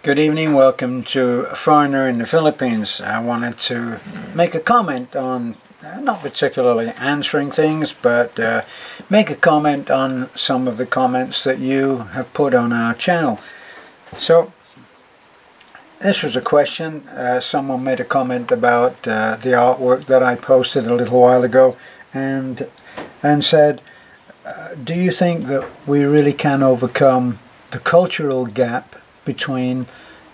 Good evening, welcome to A Foreigner in the Philippines. I wanted to make a comment on, not particularly answering things, but make a comment on some of the comments that you have put on our channel. So, this was a question. Someone made a comment about the artwork that I posted a little while ago and said, do you think that we really can overcome the cultural gap between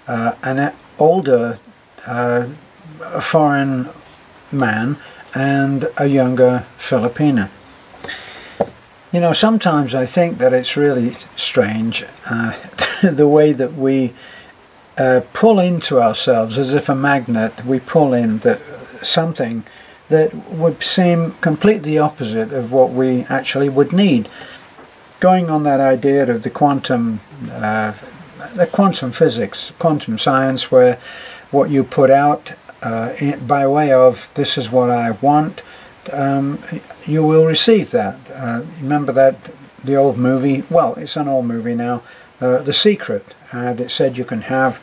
an older foreign man and a younger Filipino? You know, sometimes I think that it's really strange the way that we pull into ourselves, as if a magnet, we pull in something that would seem completely opposite of what we actually would need. Going on that idea of the quantum physics, quantum science, where what you put out by way of this is what I want, you will receive that. Remember the old movie? Well, it's an old movie now, The Secret, and it said you can have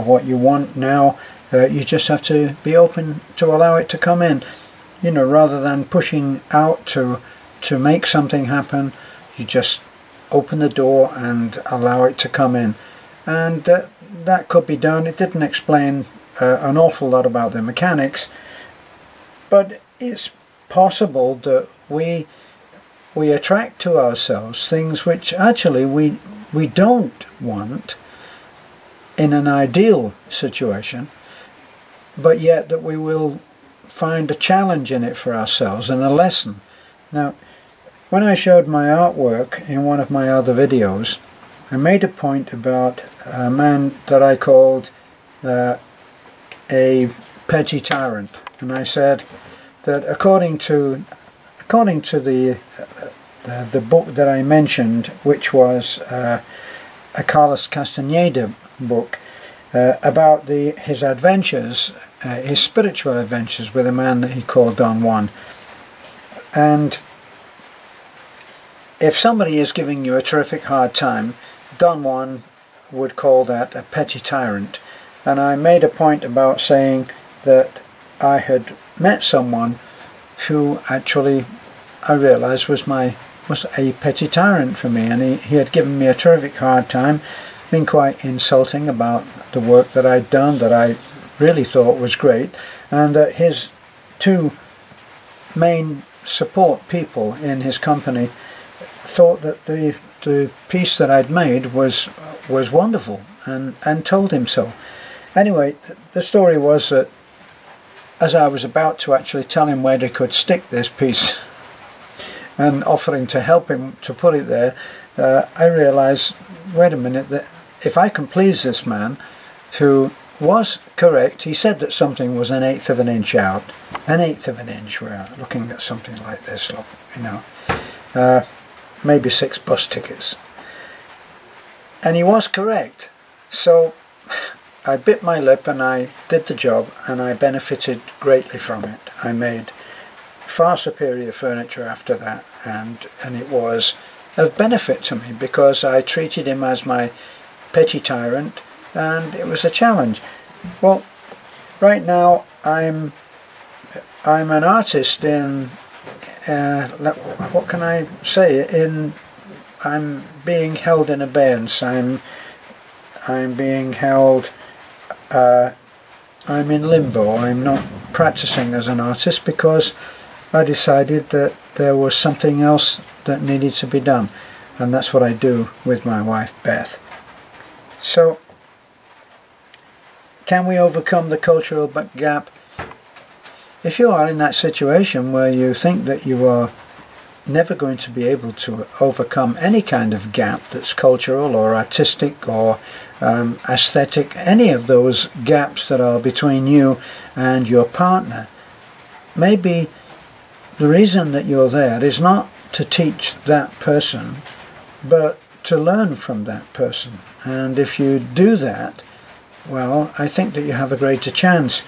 what you want now. You just have to be open to allow it to come in. You know, rather than pushing out to make something happen, you just open the door and allow it to come in. And that could be done. It didn't explain an awful lot about the mechanics, but it's possible that we attract to ourselves things which actually we don't want in an ideal situation, but yet that we will find a challenge in it for ourselves and a lesson. Now, when I showed my artwork in one of my other videos, I made a point about a man that I called a petty tyrant, and I said that according to the book that I mentioned, which was a Carlos Castaneda book about his adventures, his spiritual adventures with a man that he called Don Juan. And if somebody is giving you a terrific hard time, Don Juan would call that a petty tyrant. And I made a point about saying that I had met someone who actually I realized was a petty tyrant for me, and he had given me a terrific hard time, been quite insulting about the work that I'd done that I really thought was great, and that his two main support people in his company thought that the piece that I'd made was wonderful, and told him so. Anyway, the story was that as I was about to actually tell him where they could stick this piece and offering to help him to put it there, I realized, wait a minute, that if I can please this man, who was correct, he said that something was 1/8 of an inch out. 1/8 of an inch, we're looking at something like this, look, you know, maybe 6 bus tickets. And he was correct. So I bit my lip and I did the job, and I benefited greatly from it. I made far superior furniture after that, and it was of benefit to me because I treated him as my petty tyrant, and it was a challenge. Well, right now I'm an artist in what can I say? I'm being held in abeyance. I'm being held. I'm in limbo. I'm not practicing as an artist because I decided that there was something else that needed to be done, and that's what I do with my wife Beth. So, can we overcome the cultural gap? If you are in that situation where you think that you are never going to be able to overcome any kind of gap that's cultural or artistic or aesthetic, any of those gaps that are between you and your partner, maybe the reason that you're there is not to teach that person, but to learn from that person. And if you do that, well, I think that you have a greater chance.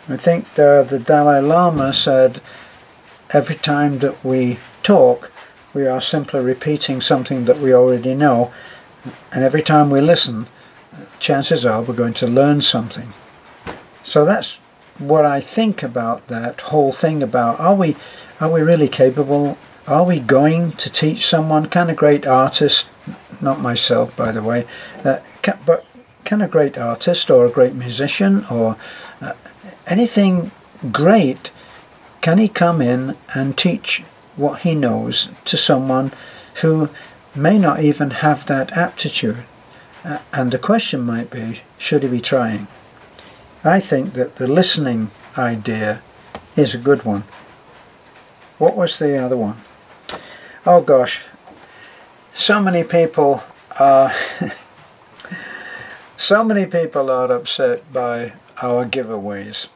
I think the Dalai Lama said every time that we talk, we are simply repeating something that we already know, and every time we listen, chances are we're going to learn something. So that's what I think about that whole thing about, are we really capable? Are we going to teach someone? Can a great artist, not myself by the way, but can a great artist or a great musician or anything great, can he come in and teach what he knows to someone who may not even have that aptitude? And the question might be, should he be trying? I think that the listening idea is a good one. What was the other one? Oh gosh, so many people are so many people are upset by our giveaways,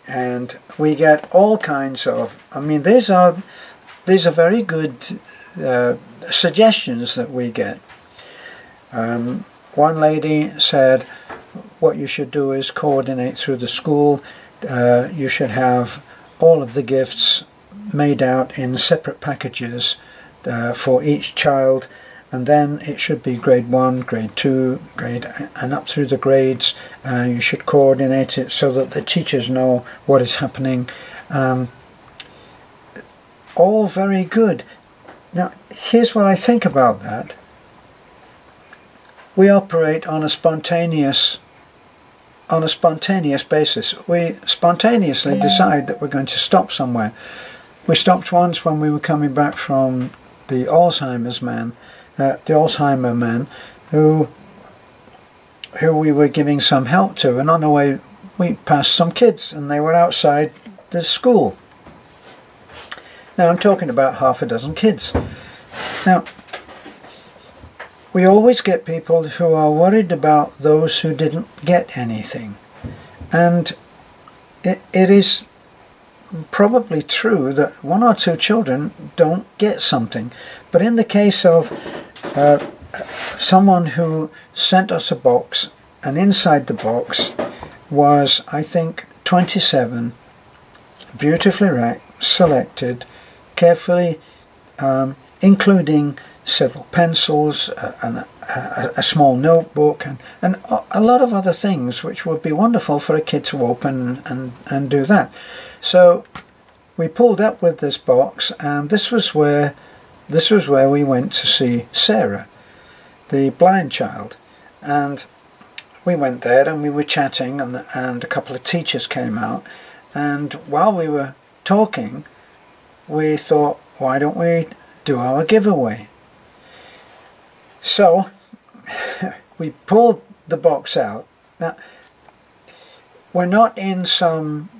and we get all kinds of, I mean, these are very good suggestions that we get. One lady said what you should do is coordinate through the school. You should have all of the gifts made out in separate packages for each child, and then it should be grade 1, grade 2, grade and up through the grades. You should coordinate it so that the teachers know what is happening. All very good. Now here's what I think about that. We operate on a spontaneous basis. We spontaneously decide that we're going to stop somewhere. We stopped once when we were coming back from the Alzheimer man, who we were giving some help to, and on the way we passed some kids and they were outside the school. Now I'm talking about half a dozen kids. Now we always get people who are worried about those who didn't get anything, and it is probably true that 1 or 2 children don't get something. But in the case of someone who sent us a box, and inside the box was, I think, 27 beautifully wrapped, selected, carefully, including several pencils, a small notebook, and a lot of other things which would be wonderful for a kid to open and do that. So we pulled up with this box, and this was where we went to see Sarah, the blind child. And we went there and we were chatting, and a couple of teachers came out, and while we were talking we thought, why don't we do our giveaway? So we pulled the box out. Now we're not in some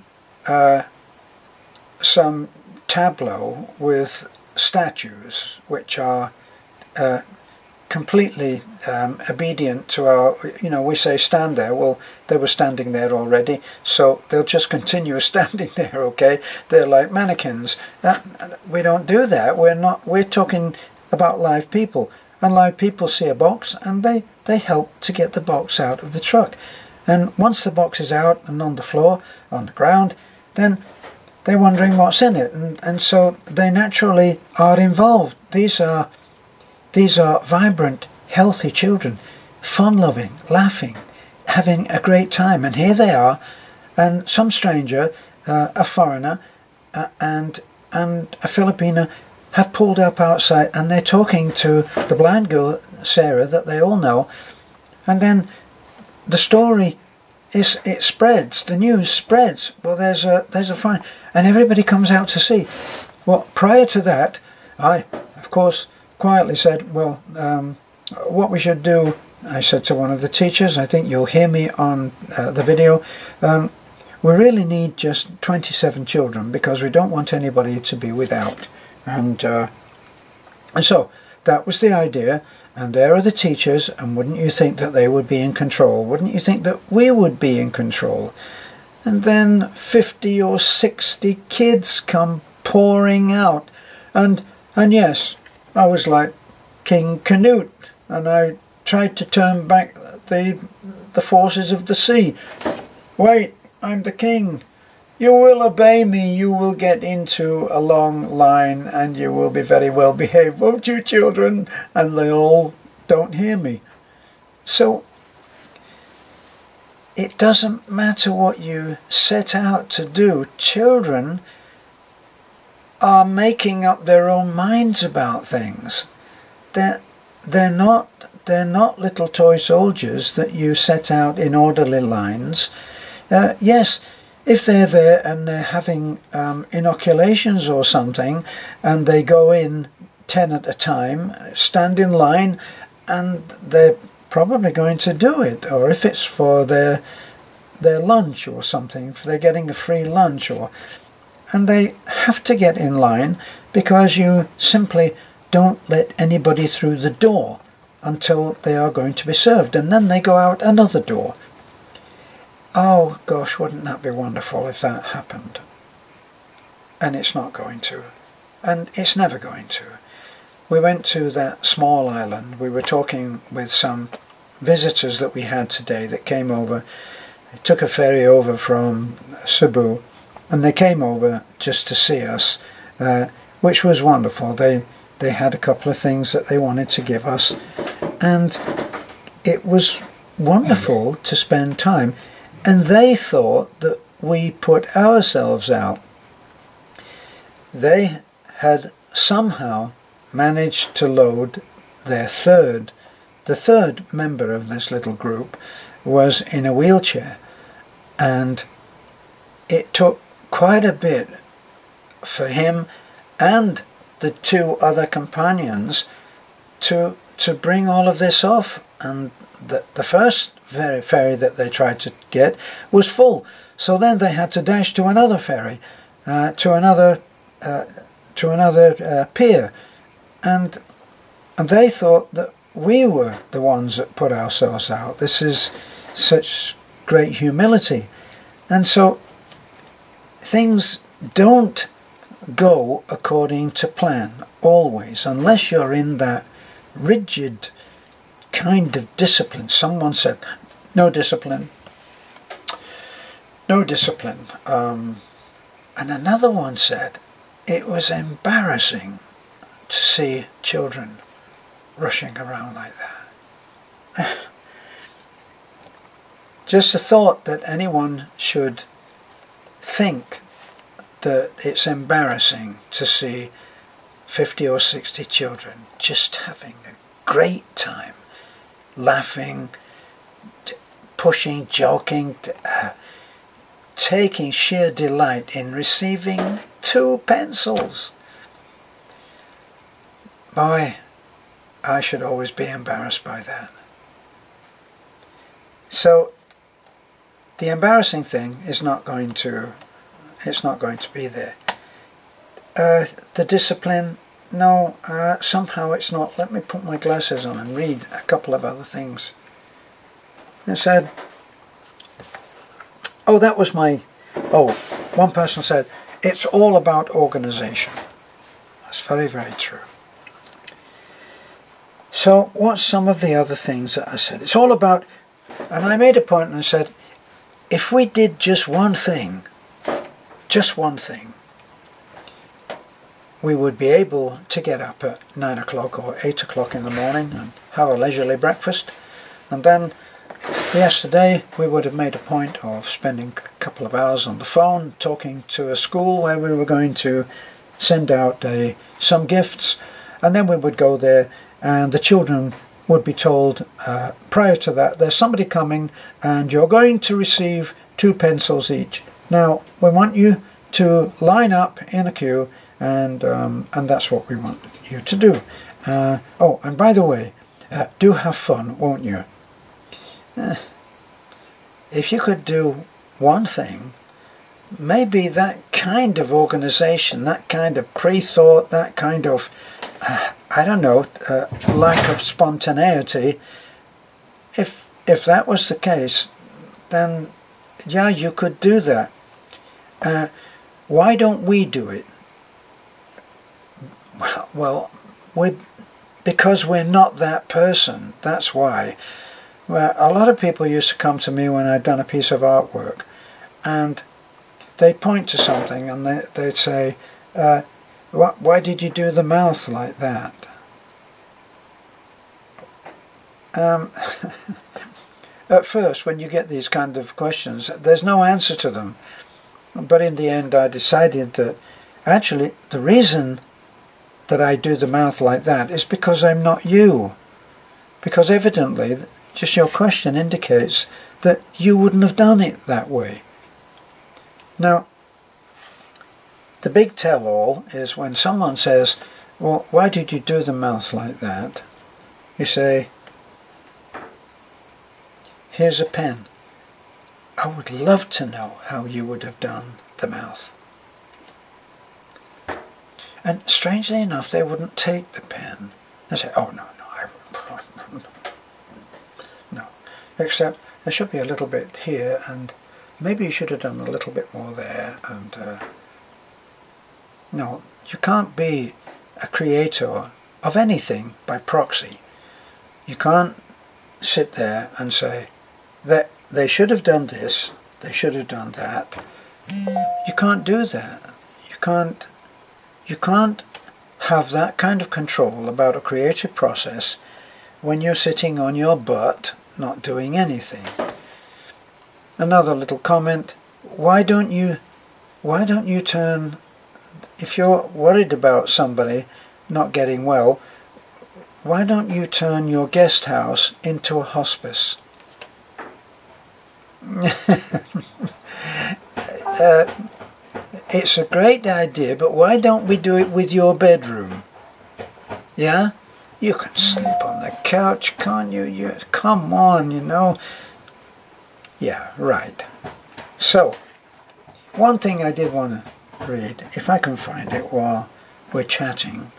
tableau with statues which are completely obedient to our, we say stand there. Well, they were standing there already, so they'll just continue standing there, okay? They're like mannequins. We don't do that. We're talking about live people, and live people see a box and they help to get the box out of the truck. And once the box is out and on the floor, on the ground, then they're wondering what's in it, and so they naturally are involved. These are vibrant, healthy children, fun-loving, laughing, having a great time. And here they are, and some stranger, a foreigner, and a Filipino have pulled up outside, and they're talking to the blind girl, Sarah, that they all know. And then the story it spreads, the news spreads. Well, there's a foreigner, and everybody comes out to see. Well, prior to that, I, of course, quietly said, well, what we should do, I said to one of the teachers, I think you'll hear me on the video, we really need just 27 children because we don't want anybody to be without. And so that was the idea, and there are the teachers, and wouldn't you think that they would be in control? Wouldn't you think that we would be in control? And then 50 or 60 kids come pouring out, and yes, I was like King Canute, and I tried to turn back the forces of the sea. Wait, I'm the king. You will obey me, you will get into a long line, and you will be very well behaved, won't you, children? And they all don't hear me. So it doesn't matter what you set out to do. Children are making up their own minds about things. They're not little toy soldiers that you set out in orderly lines. Yes, if they're there and they're having inoculations or something, and they go in 10 at a time, stand in line, and they're probably going to do it. Or if it's for their lunch or something, if they're getting a free lunch, and they have to get in line, because you simply don't let anybody through the door until they are going to be served, and then they go out another door. Oh gosh, wouldn't that be wonderful if that happened? And it's not going to, and it's never going to. We went to that small island. We were talking with some visitors that we had today that came over. They took a ferry over from Cebu, and they came over just to see us, which was wonderful. They had a couple of things that they wanted to give us, and it was wonderful to spend time. And they thought that we put ourselves out. They had somehow managed to load the third member of this little group was in a wheelchair, and it took quite a bit for him and the two other companions to bring all of this off. And the first ferry that they tried to get was full, so then they had to dash to another ferry, to another pier, and they thought that we were the ones that put ourselves out. This is such great humility. And so things don't go according to plan always, unless you're in that rigid kind of discipline. Someone said, no discipline, no discipline. And another one said, it was embarrassing to see children rushing around like that. Just the thought that anyone should think that it's embarrassing to see 50 or 60 children just having a great time, laughing, pushing, joking, taking sheer delight in receiving 2 pencils. Boy, I should always be embarrassed by that. So the embarrassing thing is not going to, it's not going to be there. The discipline, no, somehow it's not. Let me put my glasses on and read a couple of other things. It said, oh, that was my, one person said, it's all about organization. That's very, very true. So what's some of the other things that I said? It's all about, and I made a point and I said, if we did just one thing, we would be able to get up at 9 o'clock or 8 o'clock in the morning and have a leisurely breakfast. And then yesterday we would have made a point of spending a couple of hours on the phone talking to a school where we were going to send out some gifts, and then we would go there and the children would be told prior to that, there's somebody coming and you're going to receive 2 pencils each. Now we want you to line up in a queue, and that's what we want you to do. Oh, and by the way, do have fun, won't you? If you could do one thing, maybe that kind of organization, that kind of pre-thought, that kind of, I don't know, lack of spontaneity, if that was the case, then yeah, you could do that. Why don't we do it? Well, because we're not that person, that's why. Well, a lot of people used to come to me when I'd done a piece of artwork, and they'd point to something and they'd say, why did you do the mouth like that? at first, when you get these kind of questions, there's no answer to them. But in the end, I decided that actually the reason that I do the mouth like that is because I'm not you. Because evidently, just your question indicates that you wouldn't have done it that way. Now, the big tell-all is when someone says, well, why did you do the mouth like that? You say, here's a pen. I would love to know how you would have done the mouth. And strangely enough, they wouldn't take the pen and say, oh, no, no. Except there should be a little bit here, and maybe you should have done a little bit more there. And no, you can't be a creator of anything by proxy. You can't sit there and say that they should have done this, they should have done that. You can't do that. You can't have that kind of control about a creative process when you're sitting on your butt not doing anything. Another little comment, why don't you turn, if you're worried about somebody not getting well, why don't you turn your guest house into a hospice? It's a great idea, but why don't we do it with your bedroom? Yeah? You can sleep on the couch, can't you? Come on, you know. Yeah, right. So, one thing I did want to read, if I can find it while we're chatting.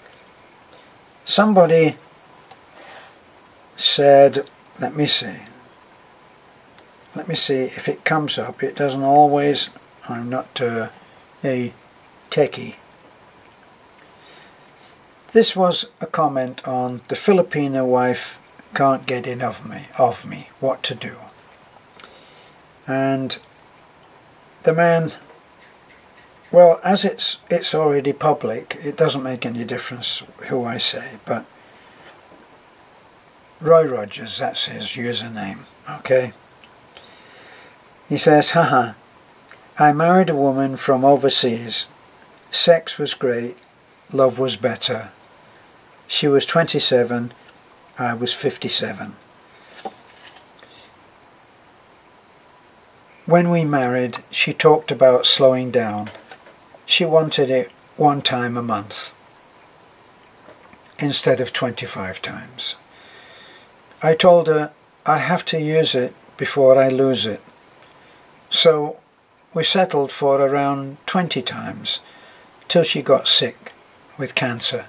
Somebody said, let me see if it comes up. It doesn't always, I'm not a techie. This was a comment on the Filipino wife can't get enough of me, what to do. And the man, well, as it's already public, it doesn't make any difference who I say, but Roy Rogers, that's his username, okay? He says, haha, I married a woman from overseas. Sex was great, love was better. She was 27, I was 57. When we married, she talked about slowing down. She wanted it 1 time a month instead of 25 times. I told her I have to use it before I lose it. So we settled for around 20 times till she got sick with cancer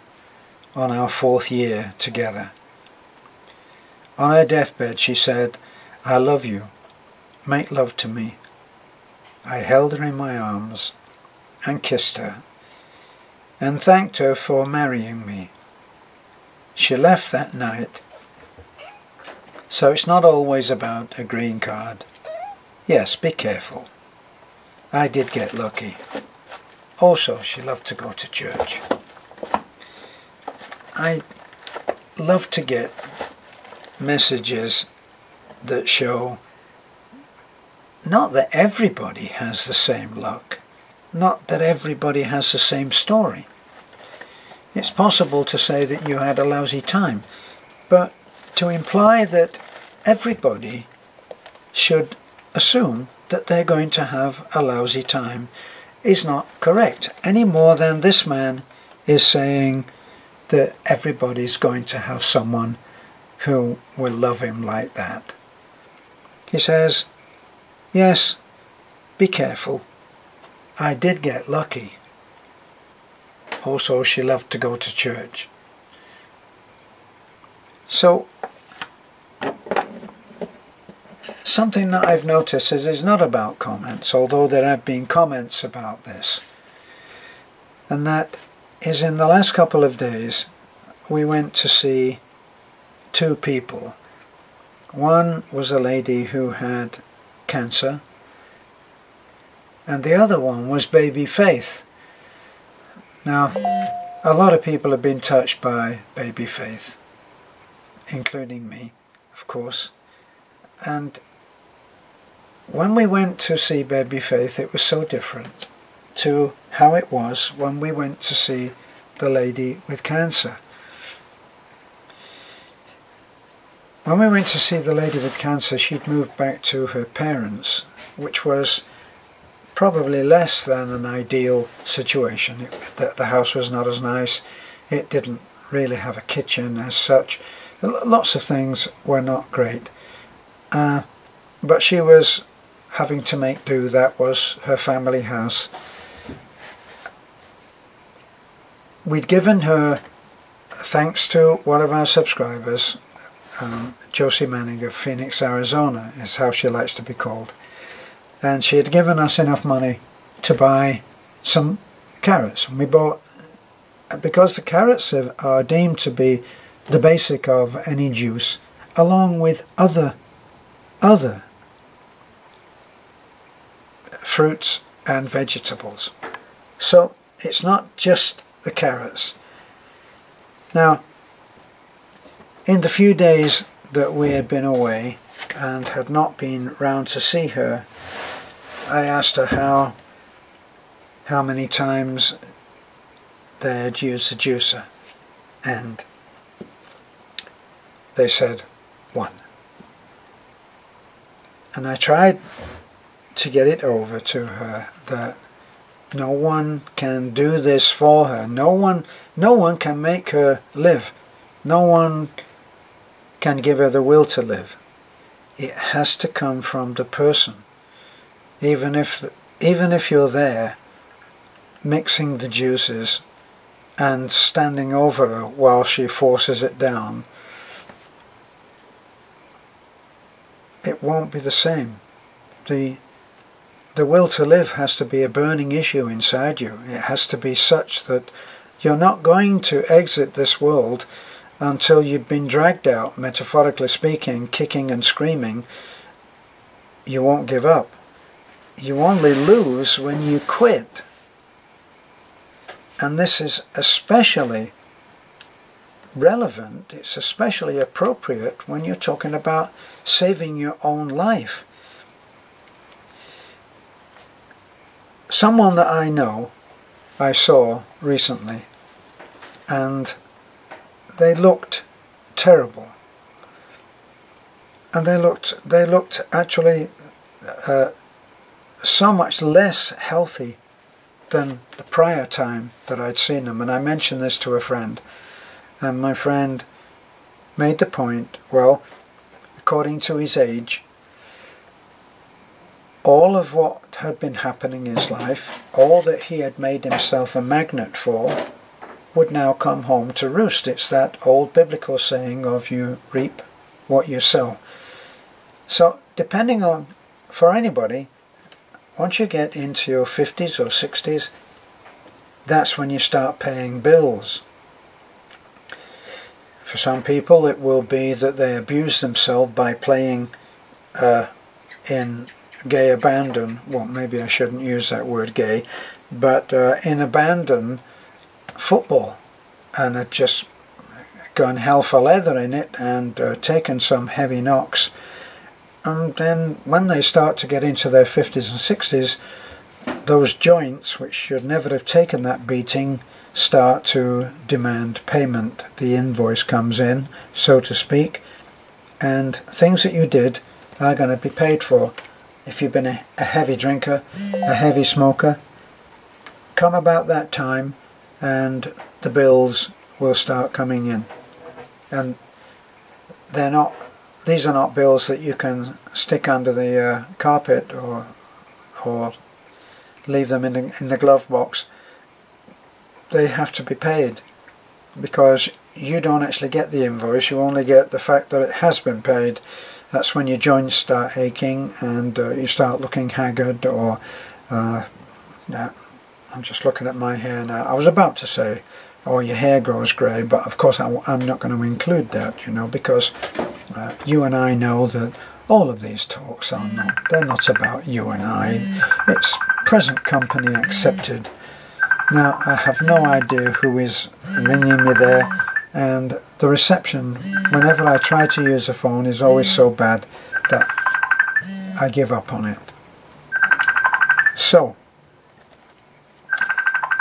on our 4th year together. On her deathbed she said, I love you, make love to me. I held her in my arms and kissed her and thanked her for marrying me. She left that night. So it's not always about a green card. Yes, be careful. I did get lucky. Also, she loved to go to church. I love to get messages that show not that everybody has the same luck, not that everybody has the same story. It's possible to say that you had a lousy time, but to imply that everybody should assume that they're going to have a lousy time is not correct, any more than this man is saying that everybody's going to have someone who will love him like that. He says, yes, be careful. I did get lucky. Also, she loved to go to church. So, something that I've noticed is it's not about comments, although there have been comments about this. And that is in the last couple of days, we went to see 2 people. One was a lady who had cancer, and the other one was baby Faith. Now, a lot of people have been touched by baby Faith, including me, of course. And when we went to see Baby Faith, it was so different to how it was when we went to see the lady with cancer. When we went to see the lady with cancer, she'd moved back to her parents, which was probably less than an ideal situation. The house was not as nice. It didn't really have a kitchen as such. Lots of things were not great. But she was having to make do. That was her family house. We'd given her, thanks to one of our subscribers, Josie Manning of Phoenix, Arizona, is how she likes to be called. And she had given us enough money to buy some carrots. And we bought, because the carrots are deemed to be the basic of any juice, along with other fruits and vegetables. So it's not just the carrots. Now, in the few days that we had been away and had not been round to see her, I asked her how many times they had used the juicer, and they said 1. And I tried to get it over to her that no one can do this for her. No one can make her live. No one can give her the will to live. It has to come from the person. Even if you're there mixing the juices and standing over her while she forces it down, it won't be the same. The will to live has to be a burning issue inside you. It has to be such that you're not going to exit this world until you've been dragged out, metaphorically speaking, kicking and screaming. You won't give up. You only lose when you quit. And this is especially relevant, it's especially appropriate when you're talking about saving your own life. Someone that I saw recently, and they looked terrible. And they looked actually so much less healthy than the prior time that I'd seen them. And I mentioned this to a friend, and my friend made the point, well, according to his age, all of what had been happening in his life, all that he had made himself a magnet for, would now come home to roost. It's that old biblical saying of you reap what you sow. So depending on, for anybody, once you get into your 50s or 60s, that's when you start paying bills. For some people it will be that they abuse themselves by playing in gay abandon. Well, maybe I shouldn't use that word gay, but in abandon football, and had just gone hell for leather in it and taken some heavy knocks. And then when they start to get into their 50s and 60s, those joints, which should never have taken that beating, start to demand payment. The invoice comes in, so to speak, and things that you did are going to be paid for. If you've been a heavy drinker, a heavy smoker, come about that time and the bills will start coming in. And these are not bills that you can stick under the carpet or leave them in the glove box. They have to be paid, because you don't actually get the invoice, you only get the fact that it has been paid. That's when your joints start aching and you start looking haggard, or I'm just looking at my hair now. I was about to say, oh, your hair grows grey, but of course I'm not going to include that, you know, because you and I know that all of these talks they're not about you and I. It's present company accepted. Now, I have no idea who is ringing me there, and the reception, whenever I try to use the phone, is always so bad that I give up on it. So,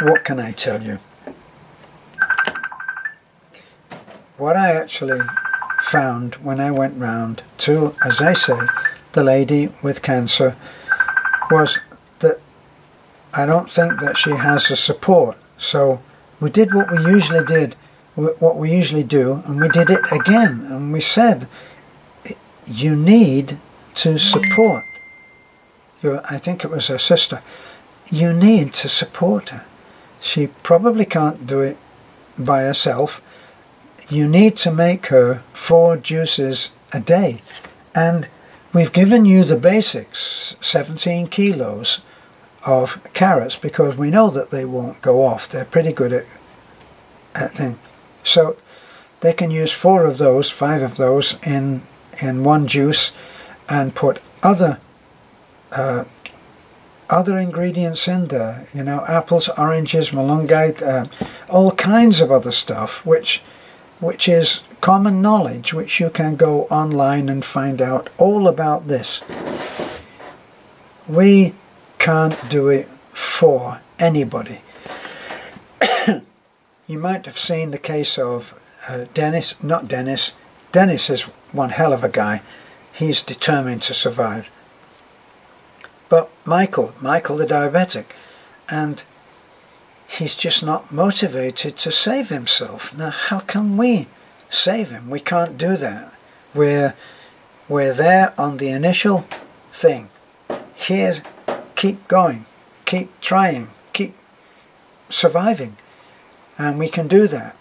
what can I tell you? What I actually found when I went round to, as I say, the lady with cancer, was that I don't think that she has the support. So we did what we usually do, and we did it again, and we said, you need to support I think it was her sister. You need to support her. She probably can't do it by herself. You need to make her 4 juices a day. And we've given you the basics, 17 kilos of carrots, because we know that they won't go off. They're pretty good at things. So they can use 4 of those, 5 of those in one juice, and put other ingredients in there, you know, apples, oranges, malunggay, all kinds of other stuff, which is common knowledge, which you can go online and find out all about this. We can't do it for anybody. You might have seen the case of Dennis. Dennis is one hell of a guy. He's determined to survive. But Michael the diabetic, and he's just not motivated to save himself. Now, how can we save him? We can't do that. We're there on the initial thing. Here's, keep going, keep trying, keep surviving, and we can do that.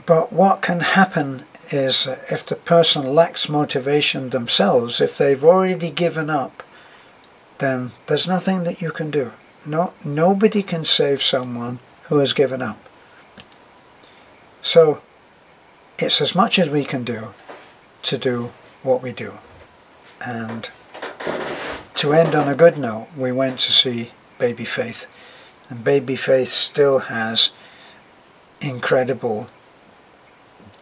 But what can happen is, if the person lacks motivation themselves, if they've already given up, then there's nothing that you can do. Nobody can save someone who has given up. So it's as much as we can do to do what we do. And to end on a good note, we went to see Baby Faith, and Baby Faith still has incredible,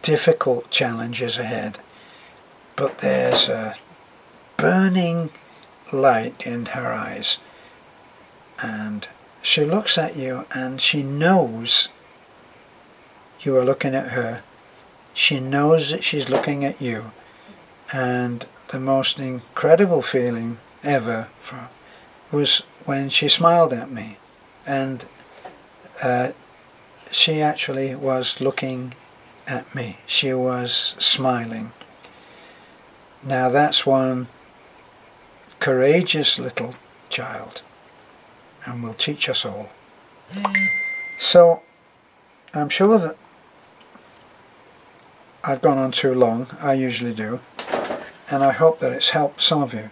difficult challenges ahead, but there's a burning light in her eyes, and she looks at you and she knows you are looking at her. She knows that she's looking at you, and the most incredible feeling ever was when she smiled at me, and she actually was looking at me. She was smiling. Now that's one courageous little child, and will teach us all. So I'm sure that I've gone on too long. I usually do, and I hope that it's helped some of you.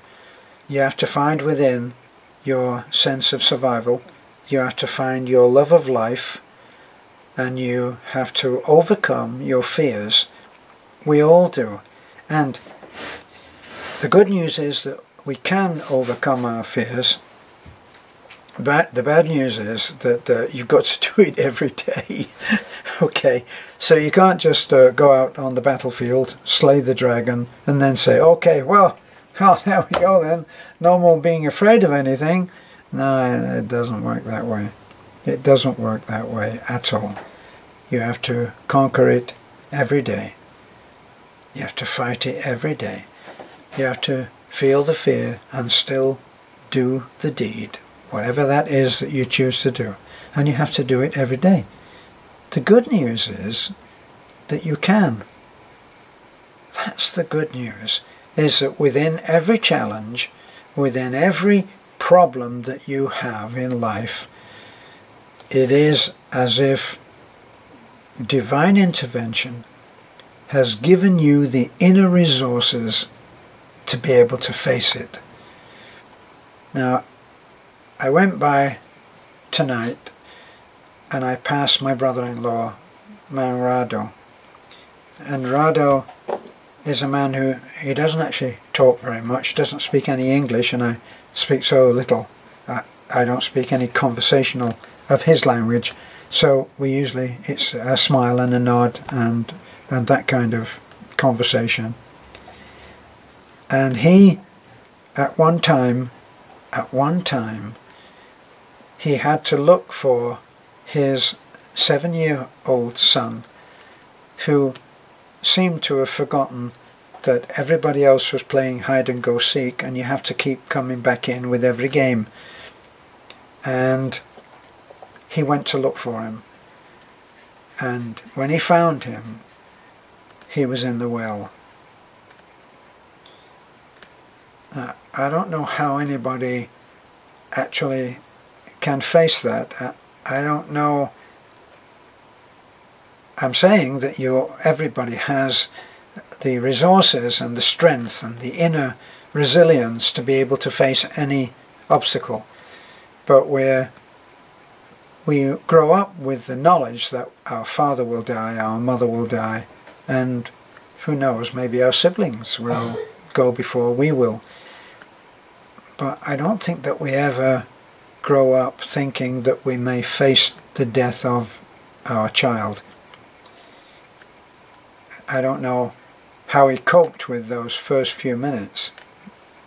You have to find within your sense of survival. You have to find your love of life, and you have to overcome your fears. We all do. And the good news is that we can overcome our fears. But the bad news is that you've got to do it every day. Okay, so you can't just go out on the battlefield, slay the dragon, and then say, okay, well, there we go then. No more being afraid of anything. No, it doesn't work that way. It doesn't work that way at all. You have to conquer it every day. You have to fight it every day. You have to feel the fear and still do the deed, whatever that is that you choose to do. And you have to do it every day. The good news is that you can. That's the good news, is that within every challenge, within every problem that you have in life, it is as if divine intervention has given you the inner resources to be able to face it. Now, I went by tonight and I passed my brother-in-law, man Rado. And Rado is a man who, he doesn't actually talk very much, doesn't speak any English, and I speak so little. I don't speak any conversational of his language, so we usually, it's a smile and a nod and that kind of conversation. And he, at one time, he had to look for his 7-year-old son, who seemed to have forgotten that everybody else was playing hide and go seek, and you have to keep coming back in with every game. And he went to look for him, and when he found him, he was in the well. I don't know how anybody actually can face that. I don't know. I'm saying that everybody has the resources and the strength and the inner resilience to be able to face any obstacle. But we grow up with the knowledge that our father will die, our mother will die, and who knows, maybe our siblings will go before we will. But I don't think that we ever grow up thinking that we may face the death of our child. I don't know how he coped with those first few minutes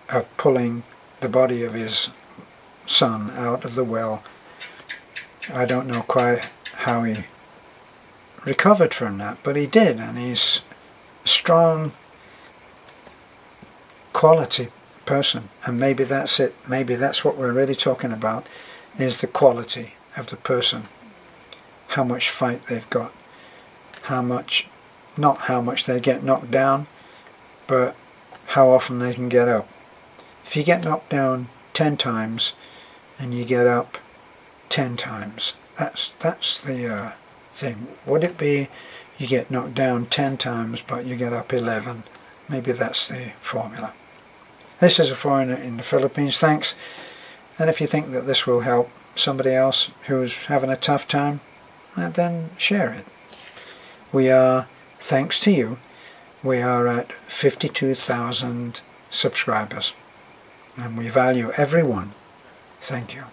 of pulling the body of his son out of the well. I don't know quite how he recovered from that, but he did, and he's a strong, quality person, and maybe that's it. Maybe that's what we're really talking about, is the quality of the person. How much fight they've got, not how much they get knocked down, but how often they can get up. If you get knocked down 10 times and you get up 10 times, that's the thing. Would it be you get knocked down 10 times but you get up 11? Maybe that's the formula. This is a foreigner in the Philippines. Thanks. And if you think that this will help somebody else who's having a tough time, then share it. We are, thanks to you, we are at 52,000 subscribers, and we value everyone. Thank you.